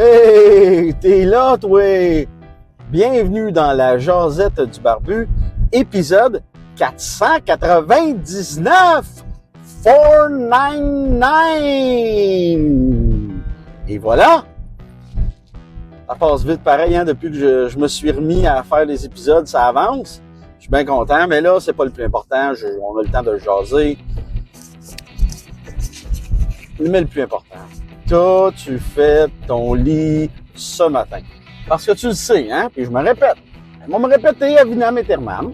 Hey, t'es là, toi! Bienvenue dans la Jasette du Barbu, épisode 499! 499! Et voilà! Ça passe vite pareil, hein, depuis que je me suis remis à faire les épisodes, ça avance. Je suis bien content, mais là, c'est pas le plus important, on a le temps de jaser. Mais le plus important, t'as-tu fait ton lit ce matin? Parce que tu le sais, hein, puis je me répète. Je vais me répéter à Vinam Aeternam.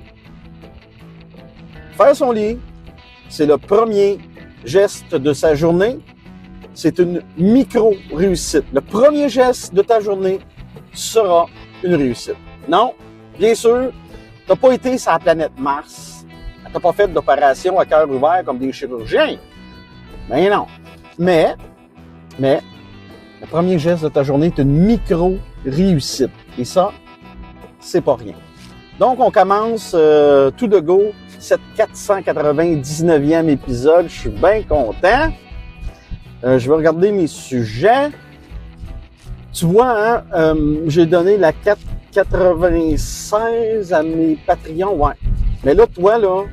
Faire son lit, c'est le premier geste de sa journée. C'est une micro-réussite. Le premier geste de ta journée sera une réussite. Non, bien sûr, t'as pas été sur la planète Mars. T'as pas fait d'opération à cœur ouvert comme des chirurgiens. Ben non. Mais, le premier geste de ta journée est une micro-réussite. Et ça, c'est pas rien. Donc, on commence tout de go, cette 499e épisode. Je suis bien content. Je vais regarder mes sujets. Tu vois, hein, j'ai donné la 496 à mes Patreons. Ouais. Mais là, toi, là,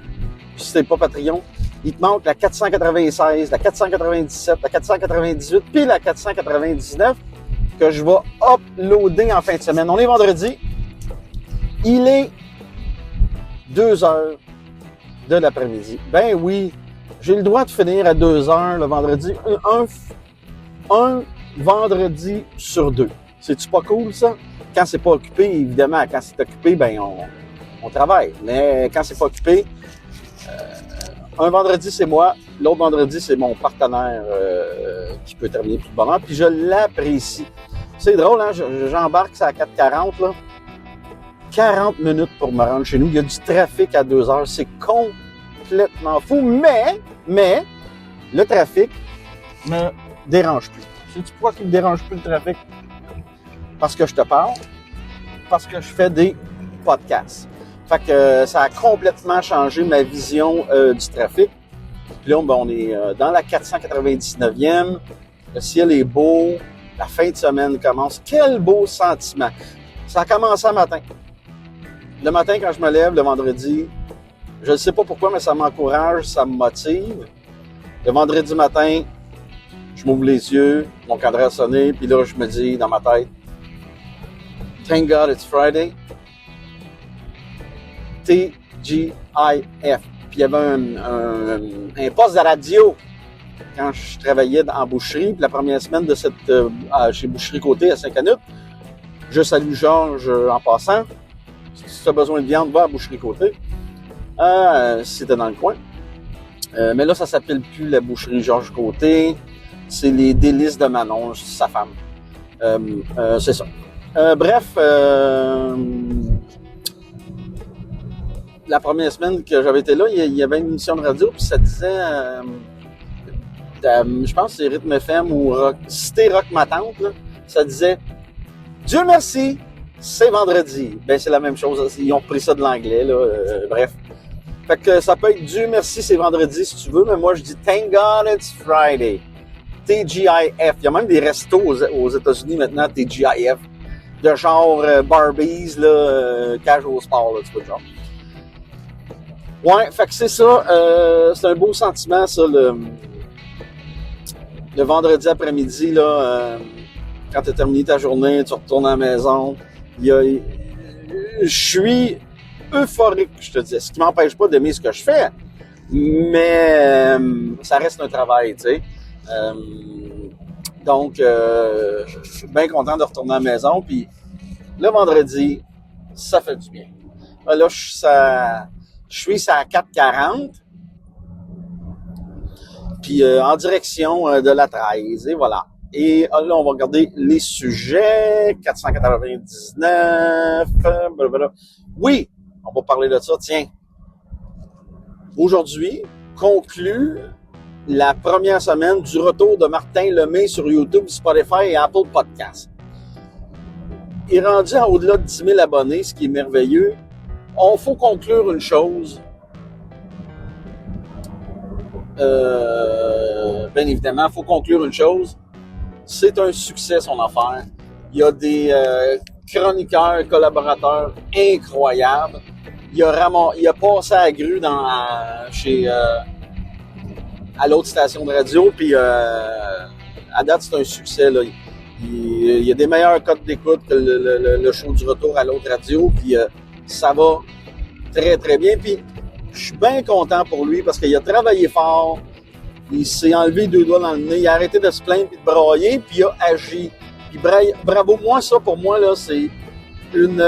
si t'es pas Patreon, il te manque la 496, la 497, la 498, puis la 499 que je vais uploader en fin de semaine. On est vendredi. Il est 2 heures de l'après-midi. Ben oui, j'ai le droit de finir à 2 heures le vendredi. Un vendredi sur 2. C'est-tu pas cool, ça? Quand c'est pas occupé, évidemment. Quand c'est occupé, ben on travaille. Mais quand c'est pas occupé, un vendredi, c'est moi. L'autre vendredi, c'est mon partenaire qui peut terminer plus de bonheur. Puis je l'apprécie. C'est drôle, hein? J'embarque ça à 4h40, là. 40 minutes pour me rendre chez nous. Il y a du trafic à 2 heures. C'est complètement fou. Mais, le trafic me dérange plus. Sais-tu pourquoi il me dérange plus, le trafic? Parce que je te parle. Parce que je fais des podcasts. Fait que ça a complètement changé ma vision du trafic. Puis là, ben, on est dans la 499e. Le ciel est beau. La fin de semaine commence. Quel beau sentiment. Ça a commencé le matin. Le matin, quand je me lève, le vendredi, je ne sais pas pourquoi, mais ça m'encourage, ça me motive. Le vendredi matin, je m'ouvre les yeux, mon cadran a sonné, puis là, je me dis dans ma tête, « Thank God it's Friday ». TGIF. Puis il y avait un poste de radio quand je travaillais en boucherie. Puis la première semaine de chez Boucherie Côté à Saint-Canute, je salue Georges en passant. Si tu as besoin de viande, va à Boucherie Côté. Si c'était dans le coin. Mais là, ça s'appelle plus la Boucherie Georges Côté. C'est les délices de Manon, sa femme. C'est ça. Bref, la première semaine que j'avais été là, il y avait une émission de radio, puis ça disait, je pense que c'est Rythme FM ou Cité Rock Ma Tante, là, ça disait « Dieu merci, c'est vendredi ». Ben c'est la même chose, ils ont pris ça de l'anglais, là, bref. Fait que ça peut être « Dieu merci, c'est vendredi » si tu veux, mais moi je dis « Thank God it's Friday ». TGIF. Il y a même des restos aux États-Unis maintenant, TGIF, de genre Barbies, là, cage au sport, là, tu vois, genre. Ouais, fait que c'est ça. C'est un beau sentiment, ça, le vendredi après-midi, là, quand tu as terminé ta journée, tu retournes à la maison. Je suis euphorique, je te dis. Ce qui m'empêche pas d'aimer ce que je fais, mais ça reste un travail, tu sais. Donc, je suis bien content de retourner à la maison. Puis le vendredi, ça fait du bien. Là, je Je suis sur la 440. Puis en direction de la 13. Et voilà. Et là, on va regarder les sujets. 499. Blablabla. Oui, on va parler de ça. Tiens. Aujourd'hui, conclut la première semaine du retour de Martin Lemay sur YouTube, Spotify et Apple Podcasts. Il est rendu à au-delà de 10 000 abonnés, ce qui est merveilleux. On faut conclure une chose. Bien évidemment, il faut conclure une chose. C'est un succès, son affaire. Il y a des chroniqueurs, collaborateurs incroyables. Il a passé à la grue à l'autre station de radio, puis à date, c'est un succès. Là. Il y a des meilleurs codes d'écoute que le show du retour à l'autre radio, puis ça va très, très bien. Puis je suis bien content pour lui parce qu'il a travaillé fort, il s'est enlevé 2 doigts dans le nez, il a arrêté de se plaindre et de brailler, puis il a agi. Puis bravo, moi, ça pour moi, là, c'est une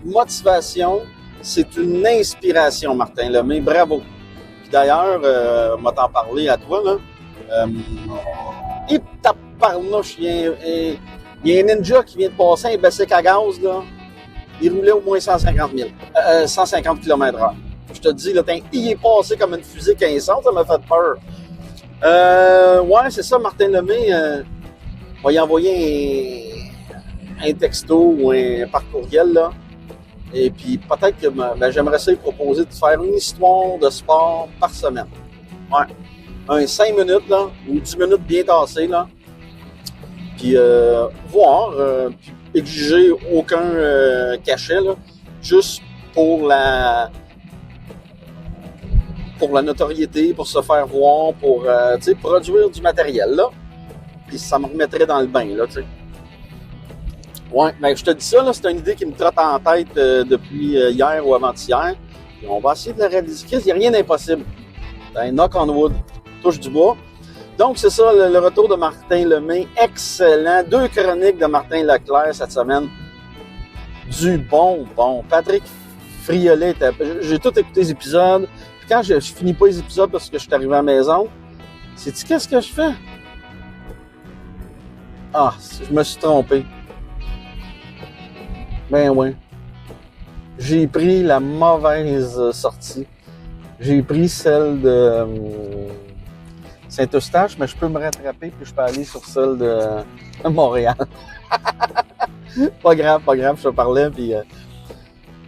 motivation, c'est une inspiration, Martin Lemay, bravo. Puis d'ailleurs, on va t'en parler à toi, là. Il taparnouche, il y a un ninja qui vient de passer un Bessic à gaz, là. Il roulait au moins 150 km/h. Je te dis, là, il est passé comme une fusée 1500, ça m'a fait peur. Ouais, c'est ça, Martin Lemay. On va y envoyer un texto ou par courriel, là. Et puis, peut-être que j'aimerais ça lui proposer de faire une histoire de sport par semaine. Ouais. Un 5 minutes, là, ou 10 minutes bien tassées, là. Puis, voir, puis exiger aucun cachet, là, juste pour la notoriété, pour se faire voir, pour produire du matériel, là. Puis ça me remettrait dans le bain, là, tu sais. Ouais, ben je te dis ça, là, c'est une idée qui me trotte en tête depuis hier ou avant-hier. Puis on va essayer de la réaliser. Il n'y a rien d'impossible. Knock on wood. Touche du bois. Donc, c'est ça, le retour de Martin Lemay. Excellent. 2 chroniques de Martin Leclerc cette semaine. Du bon. Patrick Friolet, j'ai tout écouté les épisodes. Puis quand je finis pas les épisodes parce que je suis arrivé à la maison, sais-tu qu'est-ce que je fais? Ah, je me suis trompé. Ben ouais. J'ai pris la mauvaise sortie. J'ai pris celle de Saint-Eustache, mais je peux me rattraper puis je peux aller sur celle de Montréal. Pas grave, je te parlais. Puis,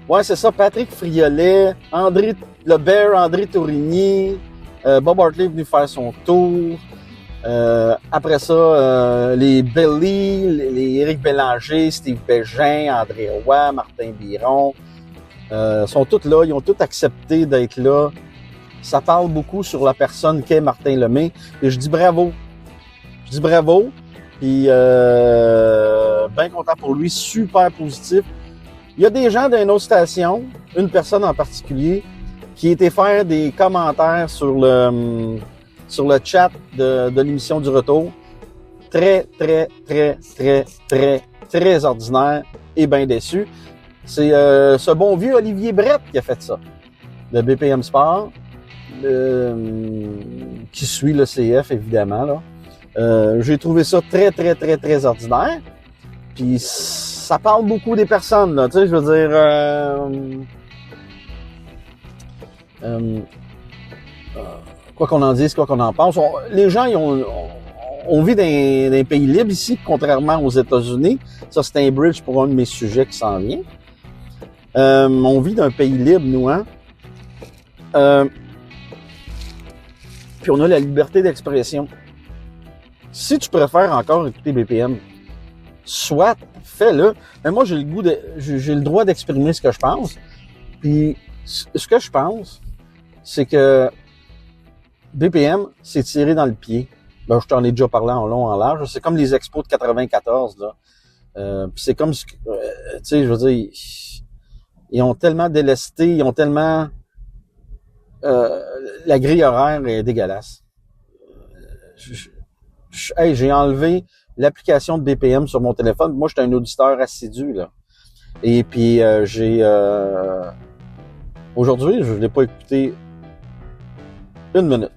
ouais, c'est ça, Patrick Friolet, André Tourigny, Bob Hartley est venu faire son tour. Après ça, les Belly, les Éric Bélanger, Steve Bégin, André Roy, Martin Biron, sont tous là, ils ont tous accepté d'être là. Ça parle beaucoup sur la personne qu'est Martin Lemay. Et je dis bravo. Puis, bien content pour lui, super positif. Il y a des gens d'une autre station, une personne en particulier, qui était faire des commentaires sur le chat de l'émission du retour. Très ordinaire et bien déçu. C'est ce bon vieux Olivier Brett qui a fait ça, de BPM Sport, qui suit le CF, évidemment, là. J'ai trouvé ça très ordinaire. Puis ça parle beaucoup des personnes, là, tu sais, je veux dire... quoi qu'on en dise, quoi qu'on en pense. Les gens, on vit dans un pays libre ici, contrairement aux États-Unis. Ça, c'est un bridge pour un de mes sujets qui s'en vient. On vit dans un pays libre, nous, hein. Puis on a la liberté d'expression. Si tu préfères encore écouter BPM, soit, fais-le. Mais moi, j'ai le droit d'exprimer ce que je pense. Puis, ce que je pense, c'est que BPM s'est tiré dans le pied. Ben, je t'en ai déjà parlé en long, en large. C'est comme les expos de 94, là. Puis c'est comme, tu sais, je veux dire, ils ont tellement délesté, ils ont tellement... la grille horaire est dégueulasse. Hey, j'ai enlevé l'application de BPM sur mon téléphone. Moi, j'étais un auditeur assidu, là. Et puis, Aujourd'hui, je ne l'ai pas écouté une minute.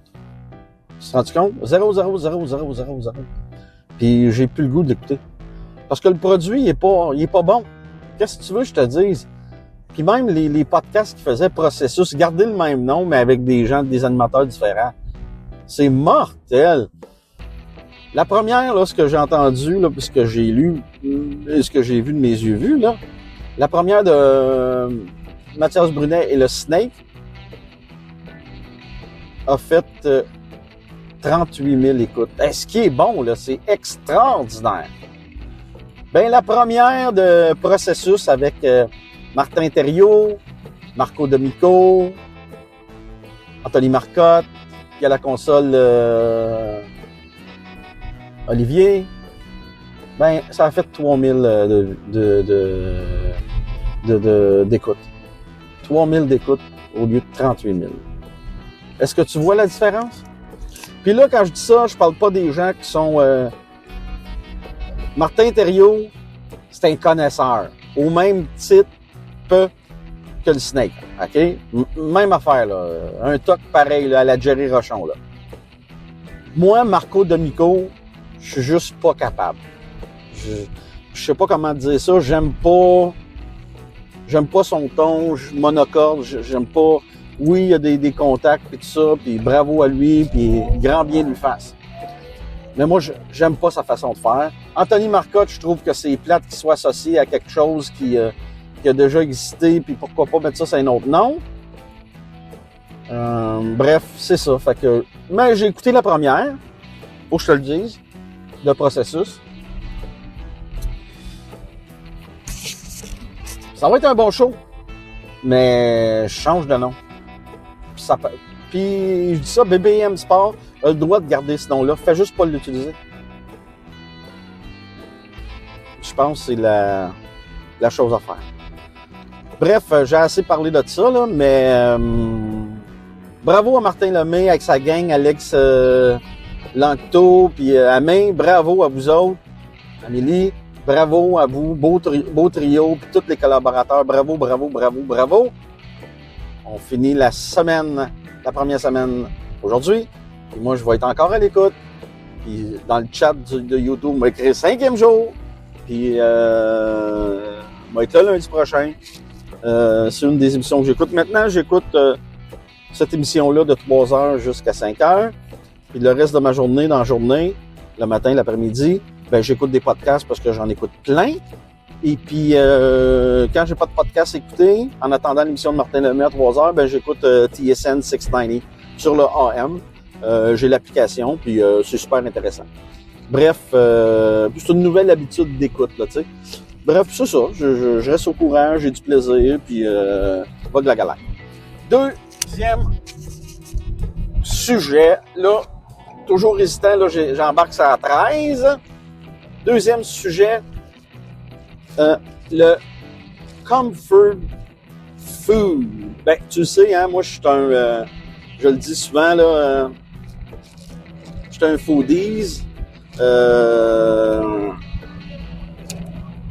Tu te rends compte? 0, 0, 0, 0, 0, 0. Puis j'ai plus le goût de l'écouter. Parce que le produit, il est pas bon. Qu'est-ce que tu veux que je te dise? Puis même les podcasts qui faisaient Processus, garder le même nom, mais avec des gens, des animateurs différents. C'est mortel. La première, là, ce que j'ai entendu, là, puis ce que j'ai lu, et ce que j'ai vu de mes yeux vus, là, la première de Mathias Brunet et le Snake a fait 38 000 écoutes. Ce qui est bon, là, c'est extraordinaire. Ben, la première de Processus avec Martin Thériault, Marco D'Amico, Anthony Marcotte, puis à la console Olivier, ben, ça a fait 3000 d'écoutes. 3000 d'écoutes au lieu de 38 000. Est-ce que tu vois la différence? Puis là, quand je dis ça, je parle pas des gens qui sont... Martin Thériault, c'est un connaisseur. Au même titre que le Snake. OK? Même affaire, là. Un toc pareil, là, à la Jerry Rochon, là. Moi, Marco D'Amico, je suis juste pas capable. Je sais pas comment dire ça. J'aime pas son ton, monocorde, j'aime pas... Oui, il y a des contacts, puis tout ça, puis bravo à lui, puis grand bien lui fasse. Mais moi, j'aime pas sa façon de faire. Anthony Marcotte, je trouve que c'est plate qu'il soit associé à quelque chose qui a déjà existé, puis pourquoi pas mettre ça sur un autre nom. Bref, c'est ça. Fait que, mais j'ai écouté la première, faut que je te le dise, de Processus. Ça va être un bon show, mais je change de nom. Puis je dis ça, BBM Sport a le droit de garder ce nom-là. Fais juste pas l'utiliser. Je pense que c'est la chose à faire. Bref, j'ai assez parlé de ça, là, mais bravo à Martin Lemay avec sa gang, Alex Lanctot, puis Amain. Bravo à vous autres. Amélie, bravo à vous. Beau trio, puis tous les collaborateurs. Bravo, bravo, bravo, bravo. On finit la première semaine aujourd'hui. Puis moi, je vais être encore à l'écoute. Puis dans le chat de YouTube, on va écrire 5e jour. Puis on va être là lundi prochain. C'est une des émissions que j'écoute. Maintenant, j'écoute cette émission-là de 3h jusqu'à 5h. Puis le reste de ma journée, dans la journée, le matin, l'après-midi, ben j'écoute des podcasts parce que j'en écoute plein. Et puis, quand j'ai pas de podcast à écouter, en attendant l'émission de Martin Lemay à 3h, ben j'écoute TSN 690 sur le AM. J'ai l'application, puis c'est super intéressant. Bref, c'est une nouvelle habitude d'écoute, là, tu sais. Bref, c'est ça. Je reste au courant, j'ai du plaisir, puis va de la galère. Deuxième sujet, là, toujours hésitant, là, j'embarque ça à 13. Deuxième sujet, le comfort food. Ben, tu le sais, hein, moi, je suis je le dis souvent, là, je suis un foodies.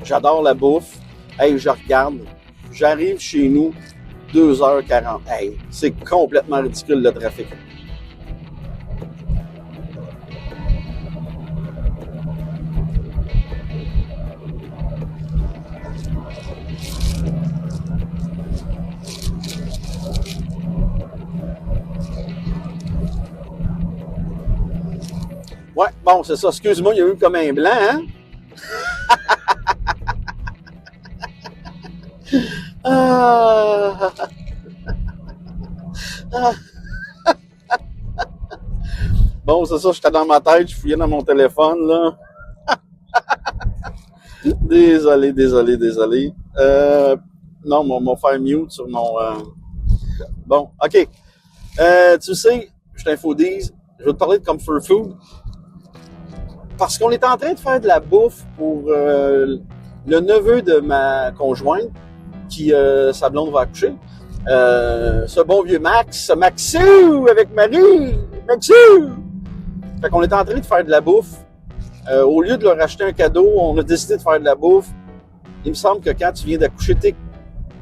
J'adore la bouffe. Hey, je regarde. J'arrive chez nous, 2h40. Hey, c'est complètement ridicule, le trafic. Ouais, bon, c'est ça. Excuse-moi, il y a eu comme un blanc, hein? Bon, c'est ça, j'étais dans ma tête, je fouillais dans mon téléphone, là. Désolé. Non, mon faire mute sur mon... Bon, OK. Tu sais, je suis un foodies. Je vais te parler de comfort food. Parce qu'on est en train de faire de la bouffe pour le neveu de ma conjointe qui, sa blonde va accoucher. Ce bon vieux Maxou avec Marie. Maxou! Fait qu'on est en train de faire de la bouffe. Au lieu de leur acheter un cadeau, on a décidé de faire de la bouffe. Il me semble que quand tu viens d'accoucher,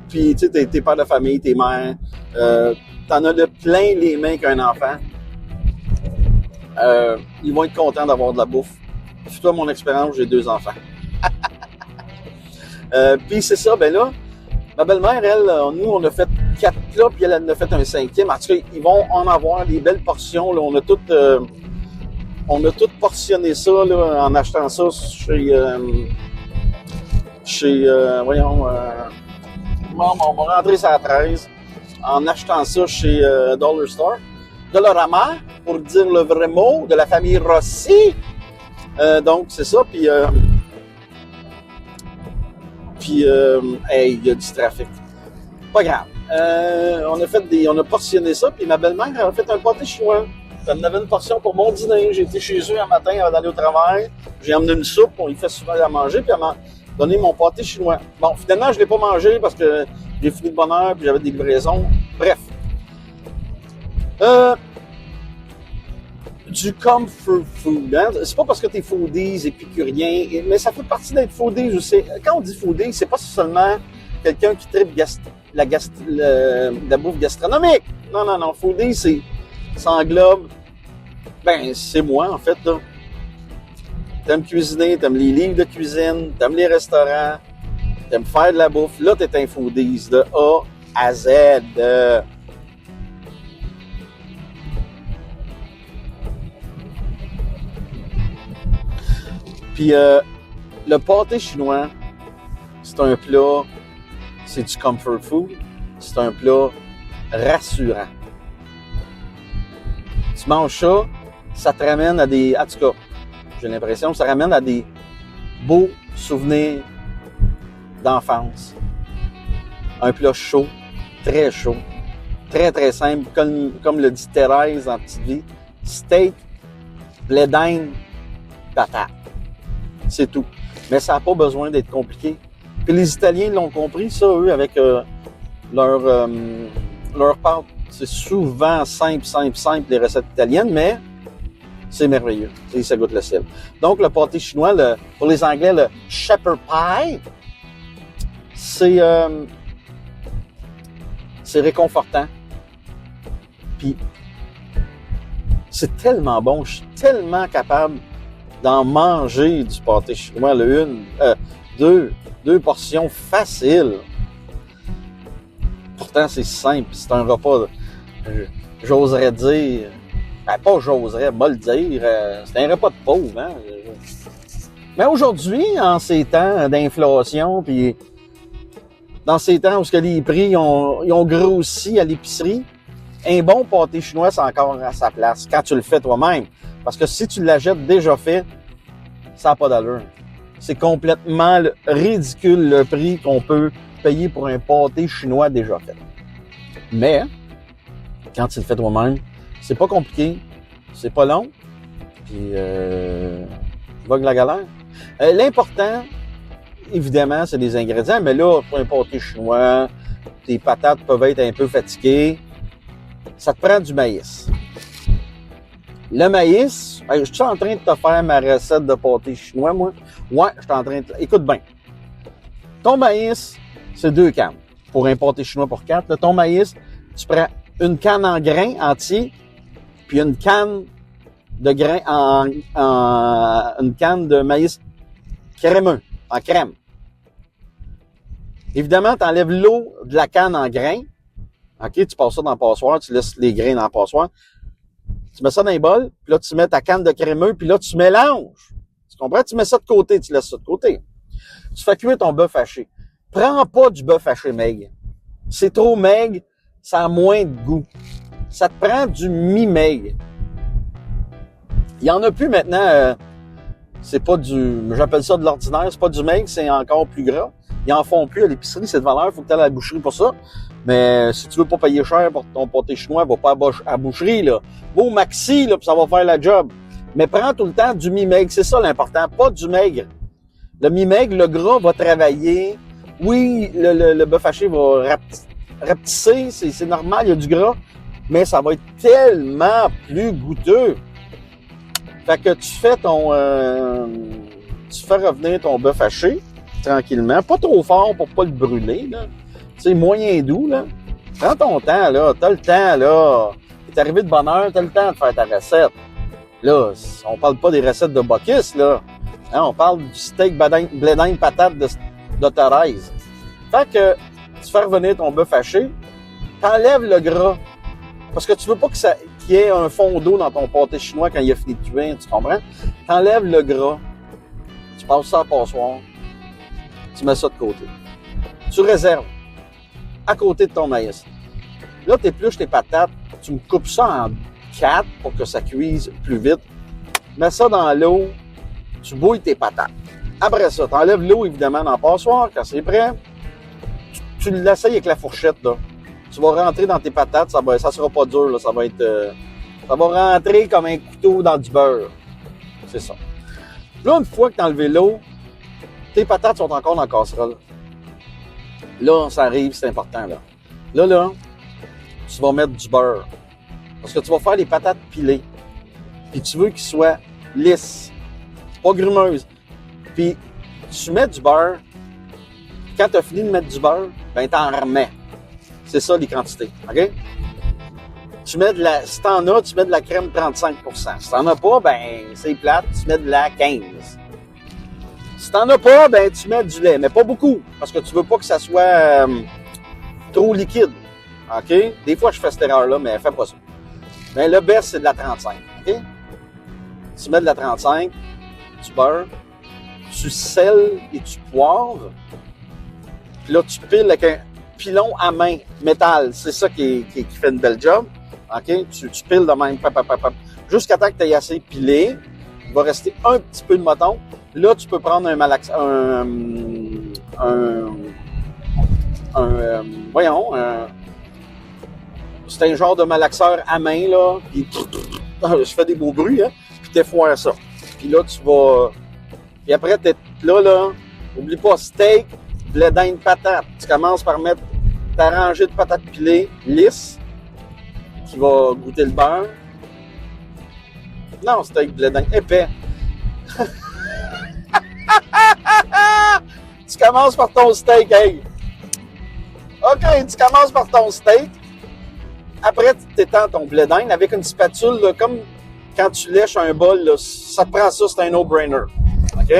Puis, tu sais, t'es père de famille, t'es mère, t'en as plein les mains qu'un enfant. Ils vont être contents d'avoir de la bouffe. Puis toi, mon expérience, j'ai 2 enfants. Puis c'est ça, ben là, ma belle-mère, elle, nous, on a fait 4 plats, puis elle en a fait un 5e. En tout cas, ils vont en avoir des belles portions. Là. On a tout portionné ça là, en achetant ça voyons, on va rentrer ça à 13, en achetant ça chez Dollar Store. Dollarama, pour dire le vrai mot, de la famille Rossi. Donc, c'est ça, puis hey, il y a du trafic. Pas grave. On a portionné ça, puis ma belle-mère a fait un pâté chinois. Elle en avait une portion pour mon dîner. J'ai été chez eux un matin avant d'aller au travail. J'ai emmené une soupe, on y fait souvent à manger, puis elle m'a donné mon pâté chinois. Bon, finalement, je ne l'ai pas mangé parce que j'ai fini de bonne heure, puis j'avais des livraisons. Bref. Du comfort food, hein? C'est pas parce que t'es foodies, épicurien, mais ça fait partie d'être foodies aussi. Quand on dit foodies, c'est pas seulement quelqu'un qui tripe la bouffe gastronomique. Non. Foodies, ça englobe, c'est moi, en fait, là. T'aimes cuisiner, t'aimes les livres de cuisine, t'aimes les restaurants, t'aimes faire de la bouffe. Là, t'es un foodies de A à Z. Puis le pâté chinois, c'est un plat, c'est du comfort food, c'est un plat rassurant. Tu manges ça, ça te ramène à en tout cas, j'ai l'impression que ça ramène à des beaux souvenirs d'enfance. Un plat chaud, très simple, comme le dit Thérèse dans Petite Vie. Steak, blé d'Inde, patate. C'est tout. Mais ça n'a pas besoin d'être compliqué. Puis les Italiens l'ont compris, ça, eux, avec leur pâte. C'est souvent simple, les recettes italiennes, mais c'est merveilleux. Et ça goûte le ciel. Donc, le pâté chinois, pour les Anglais, le shepherd pie, c'est réconfortant. Puis, c'est tellement bon. Je suis tellement capable d'en manger du pâté chinois, deux portions faciles. Pourtant, c'est simple. C'est un repas, j'oserais dire, pas j'oserais, le dire, c'est un repas de pauvre. Hein? Mais aujourd'hui, en ces temps d'inflation, puis dans ces temps où les prix ils ont grossi à l'épicerie, un bon pâté chinois, c'est encore à sa place quand tu le fais toi-même. Parce que si tu l'achètes déjà fait, ça n'a pas d'allure. C'est complètement ridicule le prix qu'on peut payer pour un pâté chinois déjà fait. Mais, quand tu le fais toi-même, c'est pas compliqué, c'est pas long, puis vogue la galère. L'important, évidemment, c'est les ingrédients, mais là, pour un pâté chinois, tes patates peuvent être un peu fatiguées, ça te prend du maïs. Le maïs, je suis en train de te faire ma recette de pâté chinois, moi. Ouais, je suis en train de... Écoute bien. Ton maïs, c'est 2 cannes. Pour un pâté chinois pour 4. Ton maïs, tu prends une canne en grains entier, puis une canne de grains une canne de maïs crémeux, en crème. Évidemment, tu enlèves l'eau de la canne en grains. OK, tu passes ça dans le passoire, tu laisses les grains dans le passoire. Tu mets ça dans les bols, puis là, tu mets ta canne de crémeux, puis là, tu mélanges. Tu comprends? Tu mets ça de côté, tu laisses ça de côté. Tu fais cuire ton bœuf haché. Prends pas du bœuf haché maigre. C'est trop maigre, ça a moins de goût. Ça te prend du mi-maigre. Il y en a plus maintenant, c'est pas j'appelle ça de l'ordinaire, c'est pas du maigre, c'est encore plus gras. Ils en font plus à l'épicerie, c'est de valeur, faut que tu ailles à la boucherie pour ça. Mais si tu veux pas payer cher pour ton pâté chinois, va pas à la boucherie, là. Va au maxi, là, puis ça va faire la job. Mais prends tout le temps du mi-maigre, c'est ça l'important, pas du maigre. Le mi-maigre, le gras va travailler. Oui, le bœuf haché va rapetisser, c'est normal, il y a du gras, mais ça va être tellement plus goûteux. Fait que tu fais revenir ton bœuf haché tranquillement, pas trop fort pour pas le brûler, là. tu sais, moyen doux, là. Prends ton temps, là. T'as le temps, là. T'es arrivé de bonne heure, t'as le temps de faire ta recette. Là, on parle pas des recettes de Bocuse, là. Hein, on parle du steak blé d'Inde patate de Thérèse. Fait que tu fais revenir ton bœuf haché, t'enlèves le gras. Parce que tu veux pas qu'il y ait un fond d'eau dans ton pâté chinois quand il a fini de cuire, tu comprends? T'enlèves le gras, tu passes ça à passoire, tu mets ça de côté. Tu réserves à côté de ton maïs. Là, t'épluches tes patates, tu me coupes ça en 4 pour que ça cuise plus vite. Mets ça dans l'eau, tu bouilles tes patates. Après ça, t'enlèves l'eau évidemment dans le passoire quand c'est prêt. Tu l'essayes avec la fourchette, là. Tu vas rentrer dans tes patates, ça sera pas dur, là, ça va rentrer comme un couteau dans du beurre. C'est ça. Là, une fois que tu as enlevé l'eau, tes patates sont encore dans la casserole. Là, ça arrive, c'est important, là. Là, tu vas mettre du beurre. Parce que tu vas faire les patates pilées. Puis tu veux qu'ils soient lisses, pas grumeuses. Puis tu mets du beurre. Quand tu as fini de mettre du beurre, ben t'en remets. C'est ça les quantités, OK? Si t'en as, tu mets de la crème 35%. Si t'en as pas, ben c'est plate, tu mets de la 15%. Si t'en as pas, ben tu mets du lait, mais pas beaucoup, parce que tu veux pas que ça soit trop liquide, OK? Des fois, je fais cette erreur-là, mais fais pas ça. Ben le best, c'est de la 35, OK? Tu mets de la 35, tu beurre, tu sels et tu poivres. Puis là, tu piles avec un pilon à main, métal. C'est ça qui fait une belle job. OK? Tu piles de même, jusqu'à temps que tu aies assez pilé. Il va rester un petit peu de moton. Là, tu peux prendre c'est un genre de malaxeur à main, là. Puis, je fais des beaux bruits, hein. Puis t'effoires ça. Puis là, tu vas... Puis après, là, oublie pas, steak, blé d'Inde patate. Tu commences par mettre ta rangée de patates pilées lisses qui va goûter le beurre. Non, steak, blé d'Inde épais. Tu commences par ton steak, hey. OK, tu commences par ton steak. Après, tu t'étends ton blé d'Inde avec une spatule, là, comme quand tu lèches un bol, là, ça te prend ça, c'est un no-brainer. OK?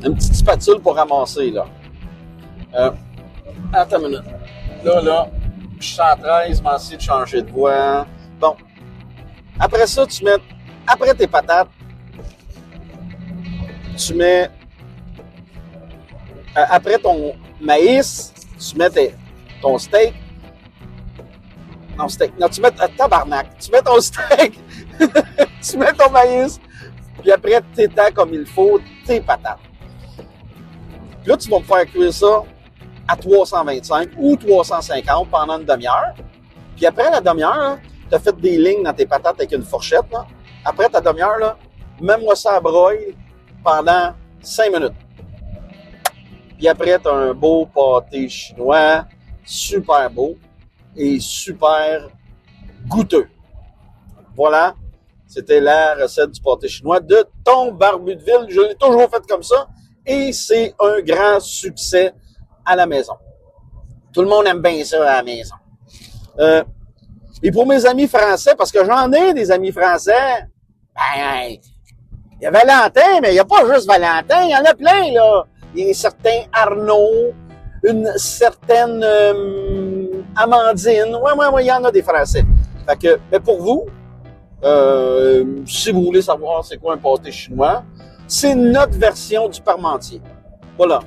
Une petite spatule pour ramasser, là. Attends une minute. Là, je suis en 13, m'en essayer de changer de voix. Bon. Après ça, après tes patates, tu mets, après ton maïs, tu mets ton steak. Non, tu mets, tabarnak, tu mets ton steak, tu mets ton maïs, puis après, tu étends comme il faut tes patates. Puis là, tu vas me faire cuire ça à 325 ou 350 pendant une demi-heure. Puis après la demi-heure, tu as fait des lignes dans tes patates avec une fourchette. Là. Après ta demi-heure, là, mets-moi ça à broil pendant 5 minutes. Puis après, tu as un beau pâté chinois, super beau et super goûteux. Voilà, c'était la recette du pâté chinois de Ton Barbu de Ville. Je l'ai toujours fait comme ça et c'est un grand succès à la maison. Tout le monde aime bien ça à la maison. Et pour mes amis français, parce que j'en ai des amis français, ben, il y a Valentin, mais il n'y a pas juste Valentin, il y en a plein, là. Il y a un certain Arnaud, une certaine Amandine. Ouais, il y en a des Français. Fait que, mais pour vous, si vous voulez savoir c'est quoi un pâté chinois, c'est notre version du parmentier. Voilà.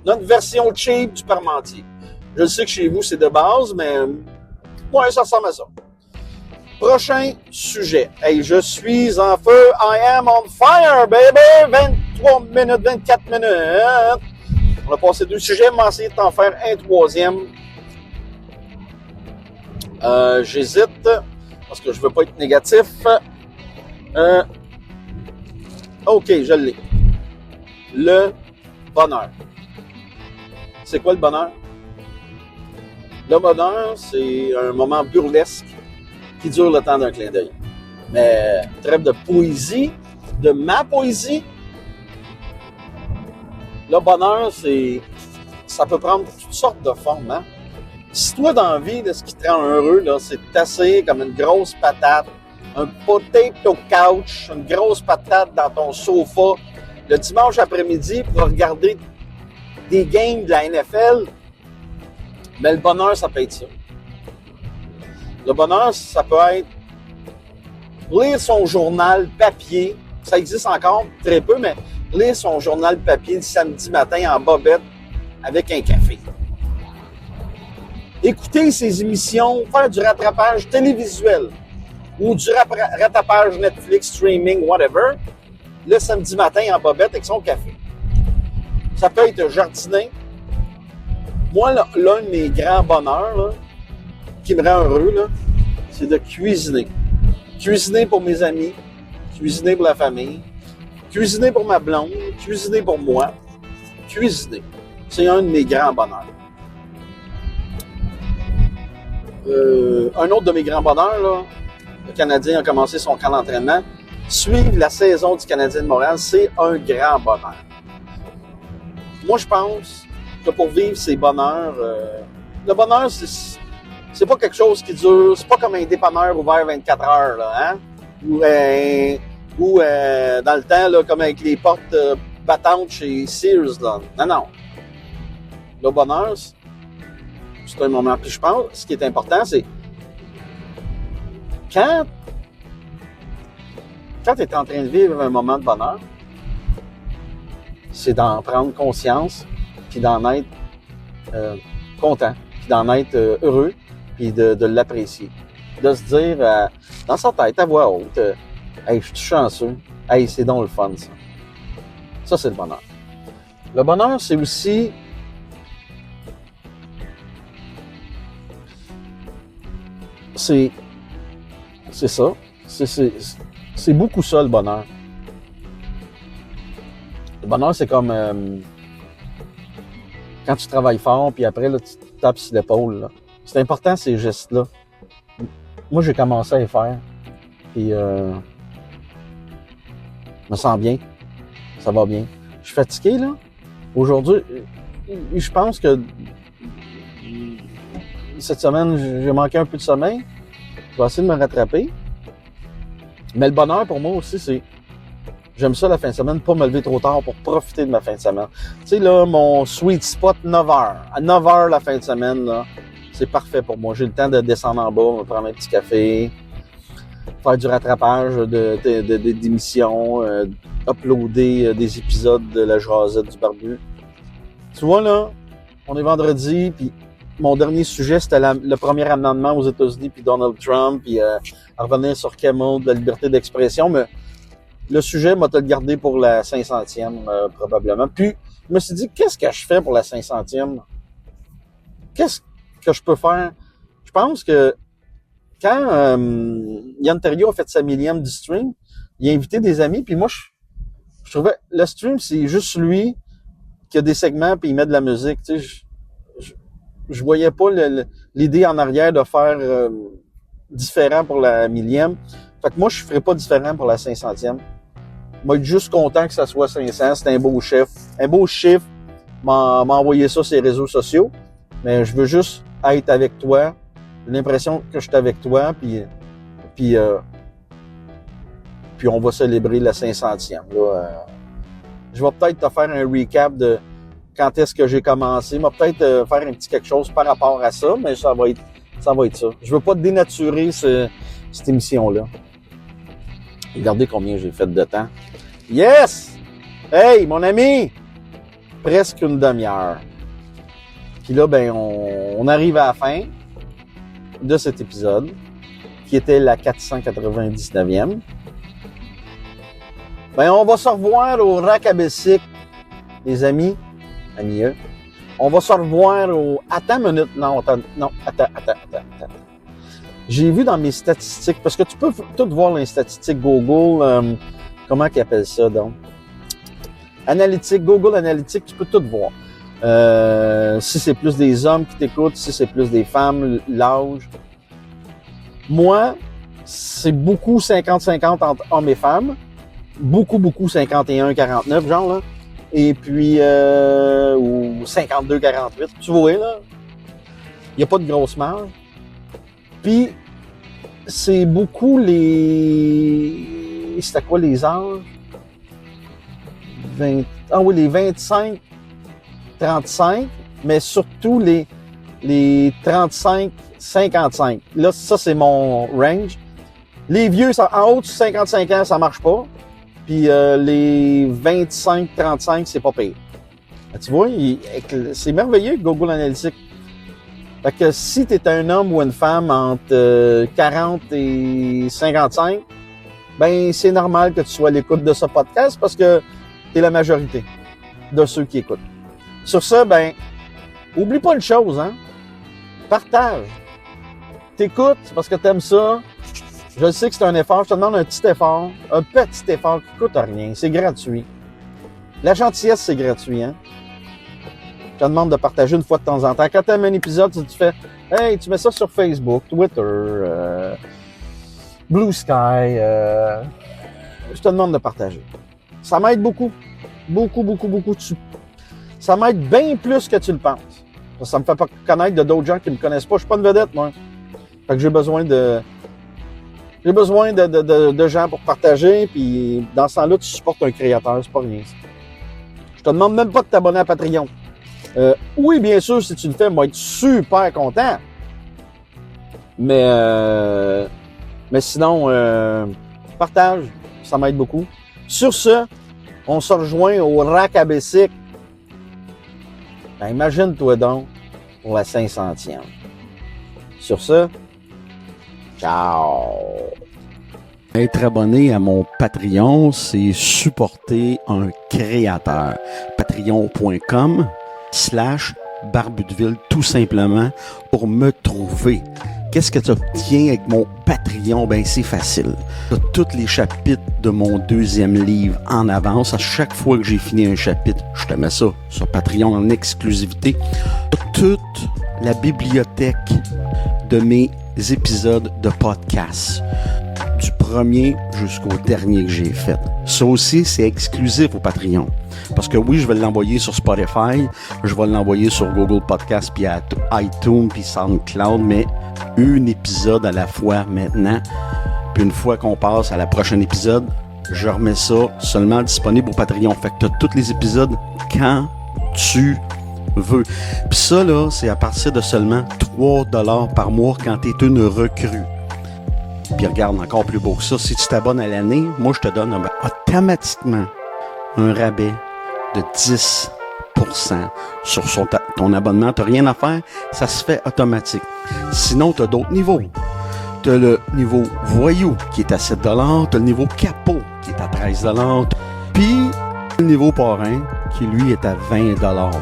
Notre version cheap du parmentier. Je sais que chez vous, c'est de base, mais ouais, ça ressemble à ça. Prochain sujet. Hey, je suis en feu. I am on fire, baby! 23 minutes, 24 minutes. On a passé 2 sujets, mais on va essayer de t'en faire un troisième. J'hésite, parce que je veux pas être négatif. OK, je l'ai. Le bonheur. C'est quoi le bonheur? Le bonheur, c'est un moment burlesque qui dure le temps d'un clin d'œil. Mais trêve de poésie, de ma poésie. Le bonheur, c'est ça peut prendre toutes sortes de formes, hein. Si toi, dans la vie, là, ce qui te rend heureux, là, c'est de t'asseoir comme une grosse patate, un potato couch, une grosse patate dans ton sofa, le dimanche après-midi pour regarder des games de la NFL, mais le bonheur, ça peut être ça. Le bonheur, ça peut être lire son journal papier. Ça existe encore très peu, mais lire son journal papier le samedi matin en bobette avec un café. Écouter ses émissions, faire du rattrapage télévisuel ou du rattrapage Netflix, streaming, whatever, le samedi matin en bobette avec son café. Ça peut être jardiner. Moi, l'un de mes grands bonheurs là, qui me rend heureux, là, c'est de cuisiner. Cuisiner pour mes amis, cuisiner pour la famille, cuisiner pour ma blonde, cuisiner pour moi. Cuisiner. C'est un de mes grands bonheurs. Un autre de mes grands bonheurs, là, le Canadien a commencé son camp d'entraînement. Suivre la saison du Canadien de Montréal, c'est un grand bonheur. Moi, je pense que pour vivre ces bonheurs, le bonheur, c'est pas quelque chose qui dure, c'est pas comme un dépanneur ouvert 24 heures, là, hein? Ou dans le temps, là, comme avec les portes battantes chez Sears, là. Non. Le bonheur, c'est un moment. Puis je pense, ce qui est important, c'est quand tu es en train de vivre un moment de bonheur, c'est d'en prendre conscience, puis d'en être content, puis d'en être heureux, puis de l'apprécier. De se dire dans sa tête, à voix haute, hey, je suis chanceux, hey, c'est donc le fun, ça. Ça, c'est le bonheur. Le bonheur, c'est aussi c'est ça. C'est beaucoup ça, le bonheur. Le bonheur, c'est comme quand tu travailles fort, puis après, là, tu te tapes sur l'épaule. Là. C'est important, ces gestes-là. Moi, j'ai commencé à les faire. Puis, je me sens bien. Ça va bien. Je suis fatigué, là. Aujourd'hui, je pense que cette semaine, j'ai manqué un peu de sommeil. Je vais essayer de me rattraper. Mais le bonheur, pour moi aussi, c'est... J'aime ça la fin de semaine, pas me lever trop tard pour profiter de ma fin de semaine. Tu sais, là, mon sweet spot, 9h. À 9h la fin de semaine, là, c'est parfait pour moi. J'ai le temps de descendre en bas, me prendre un petit café, faire du rattrapage d'émissions, uploader des épisodes de la Jasette du Barbu. Tu vois, là, on est vendredi, puis mon dernier sujet, c'était le premier amendement aux États-Unis, puis Donald Trump, puis revenir sur Kimmel, de la liberté d'expression, mais le sujet m'a te le gardé pour la 500e, probablement. Puis, je me suis dit, qu'est-ce que je fais pour la 500e? Qu'est-ce que je peux faire? Je pense que quand Yann Terriot a fait sa 1000e du stream, il a invité des amis, puis moi, je trouvais, le stream, c'est juste lui qui a des segments, puis il met de la musique. Tu sais, je voyais pas l'idée en arrière de faire différent pour la 1000e. Fait que moi, je ferais pas différent pour la 500e. Je vais être juste content que ça soit 500. C'est un beau chiffre. Un beau chiffre. M'a envoyé ça sur les réseaux sociaux. Mais je veux juste être avec toi. J'ai l'impression que je suis avec toi. Puis on va célébrer la 500e. Là. Je vais peut-être te faire un recap de quand est-ce que j'ai commencé. Je vais peut-être faire un petit quelque chose par rapport à ça. Mais ça va être ça. Je veux pas dénaturer cette émission-là. Regardez combien j'ai fait de temps. Yes! Hey, mon ami! Presque une demi-heure. Puis là, ben, on arrive à la fin de cet épisode, qui était la 499e. Ben, on va se revoir au Rack à Bessic, les amis. Amis, on va se revoir au... Attends une minute. Non, attends. J'ai vu dans mes statistiques, parce que tu peux tout voir les statistiques Google, comment qu'ils appellent ça, donc? Analytique, Google Analytics, tu peux tout voir. Si c'est plus des hommes qui t'écoutent, si c'est plus des femmes, l'âge. Moi, c'est beaucoup 50-50 entre hommes et femmes. Beaucoup 51-49, genre, là. Et puis, ou 52,48. Tu vois, là, il n'y a pas de grosse marge. Puis, c'est beaucoup les... C'était quoi les âges? Les 25-35, mais surtout les 35-55. Là, ça, c'est mon range. Les vieux, en haut de 55 ans, ça marche pas. Puis les 25-35, c'est pas pire. Tu vois, c'est merveilleux, Google Analytics. Fait que si tu es un homme ou une femme entre 40 et 55, ben c'est normal que tu sois à l'écoute de ce podcast parce que tu es la majorité de ceux qui écoutent. Sur ça, ben, oublie pas une chose, hein. Partage. T'écoutes parce que t'aimes ça. Je sais que c'est un effort. Je te demande un petit effort qui coûte rien. C'est gratuit. La gentillesse, c'est gratuit, hein. Je te demande de partager une fois de temps en temps. Quand tu aimes un épisode, tu fais « Hey, tu mets ça sur Facebook, Twitter, Blue Sky. » Je te demande de partager. Ça m'aide beaucoup. Beaucoup. Ça m'aide bien plus que tu le penses. Ça me fait pas connaître de d'autres gens qui me connaissent pas. Je suis pas une vedette, moi. Fait que j'ai besoin de gens pour partager. Puis dans ce temps-là, tu supportes un créateur. C'est pas rien. Je te demande même pas de t'abonner à Patreon. Oui, bien sûr, si tu le fais, moi, être super content. Mais sinon, partage, ça m'aide beaucoup. Sur ce, on se rejoint au Rack à Bessic. Ben, imagine-toi donc pour la 500e. Sur ce, ciao! Être abonné à mon Patreon, c'est supporter un créateur. Patreon.com/Barbudeville, tout simplement, pour me trouver. Qu'est-ce que tu obtiens avec mon Patreon? Ben, c'est facile. Tu as tous les chapitres de mon 2e livre en avance. À chaque fois que j'ai fini un chapitre, je te mets ça sur Patreon en exclusivité. Tu as toute la bibliothèque de mes épisodes de podcast. Du premier jusqu'au dernier que j'ai fait. Ça aussi, c'est exclusif au Patreon. Parce que oui, je vais l'envoyer sur Spotify, je vais l'envoyer sur Google Podcast, puis à iTunes, puis SoundCloud, mais un épisode à la fois maintenant. Puis une fois qu'on passe à la prochaine épisode, je remets ça seulement disponible au Patreon. Fait que tu as tous les épisodes quand tu veux. Puis ça, là, c'est à partir de seulement 3$ par mois quand tu es une recrue. Puis regarde, encore plus beau que ça, si tu t'abonnes à l'année, moi je te donne automatiquement un rabais de 10% sur ton abonnement. Tu n'as rien à faire, ça se fait automatique. Sinon, tu as d'autres niveaux. Tu as le niveau voyou qui est à 7$, tu as le niveau capot qui est à 13$, puis le niveau parrain qui lui est à 20$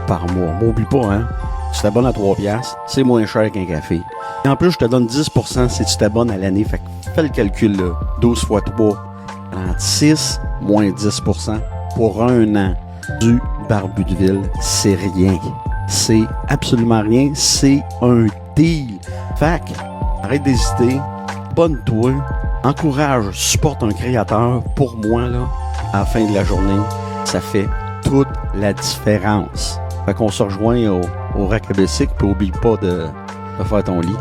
par mois. M'oublie pas, hein? Tu t'abonnes à 3$, c'est moins cher qu'un café. Et en plus, je te donne 10% si tu t'abonnes à l'année. Fait que fais le calcul là. 12 x 3, 36 moins 10% pour un an du Barbudeville. C'est rien. C'est absolument rien. C'est un deal. Fait que, arrête d'hésiter. Abonne-toi. Encourage, supporte un créateur. Pour moi, là, à la fin de la journée, ça fait toute la différence. Fait qu'on se rejoint au Rack à Bessic, puis oublie pas de faire ton lit.